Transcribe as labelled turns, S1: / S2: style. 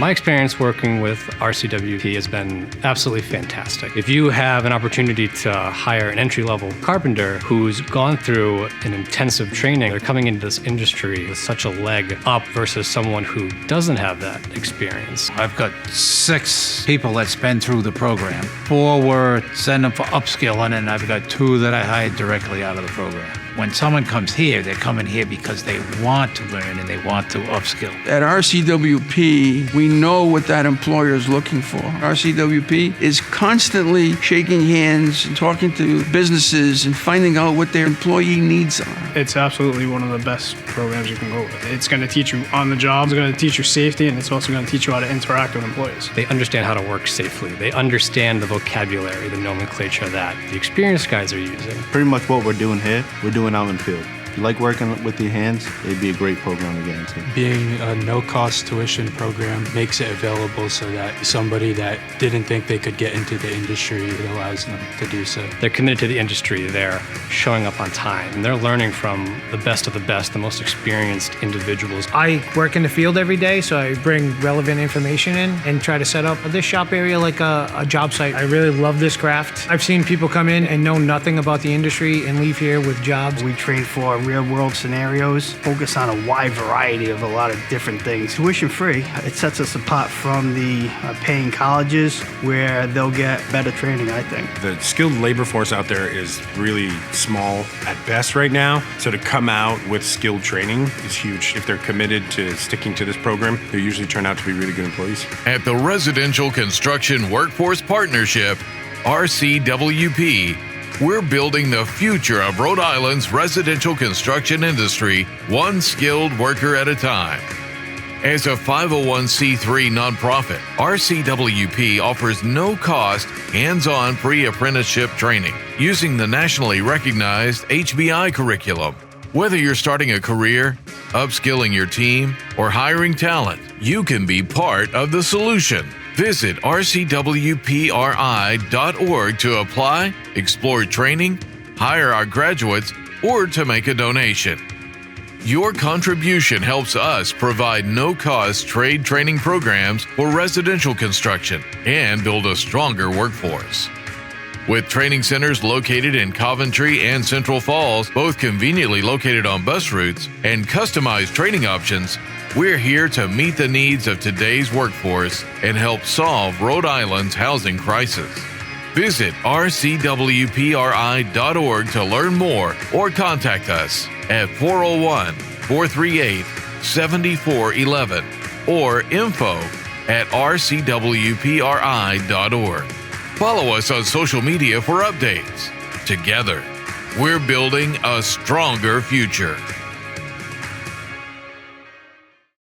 S1: My experience working with RCWP has been absolutely fantastic. If you have an opportunity to hire an entry-level carpenter who's gone through an intensive training, they're coming into this industry with such a leg up versus someone who doesn't have that experience.
S2: I've got 6 people that's been through the program. 4 were sent them for upskilling, and I've got 2 that I hired directly out of the program. When someone comes here, they're coming here because they want to learn and they want to upskill.
S3: At RCWP, we know what that employer is looking for. RCWP is constantly shaking hands and talking to businesses and finding out what their employee needs are.
S4: It's absolutely one of the best programs you can go with. It's going to teach you on the job, it's going to teach you safety, and it's also going to teach you how to interact with employees.
S1: They understand how to work safely. They understand the vocabulary, the nomenclature that the experienced guys are using.
S5: Pretty much what we're doing here, we're doing out in the field. If you like working with your hands, it'd be a great program to get into.
S6: Being a no-cost tuition program makes it available so that somebody that didn't think they could get into the industry, it allows them to do so.
S1: They're committed to the industry. They're showing up on time, and they're learning from the best of the best, the most experienced individuals.
S7: I work in the field every day, so I bring relevant information in and try to set up this shop area like a job site. I really love this craft. I've seen people come in and know nothing about the industry and leave here with jobs.
S8: We train for real-world scenarios, focus on a wide variety of a lot of different things. Tuition free, it sets us apart from the paying colleges where they'll get better training, I think.
S9: The skilled labor force out there is really small at best right now, so to come out with skilled training is huge. If they're committed to sticking to this program, they usually turn out to be really good employees.
S10: At the Residential Construction Workforce Partnership, RCWP, we're building the future of Rhode Island's residential construction industry, one skilled worker at a time. As a 501c3 nonprofit, RCWP offers no-cost, hands-on pre-apprenticeship training using the nationally recognized HBI curriculum. Whether you're starting a career, upskilling your team, or hiring talent, you can be part of the solution. Visit rcwpri.org to apply, explore training, hire our graduates, or to make a donation. Your contribution helps us provide no-cost trade training programs for residential construction and build a stronger workforce. With training centers located in Coventry and Central Falls, both conveniently located on bus routes, and customized training options, we're here to meet the needs of today's workforce and help solve Rhode Island's housing crisis. Visit rcwpri.org to learn more or contact us at 401-438-7411 or info@rcwpri.org. Follow us on social media for updates. Together, we're building a stronger future.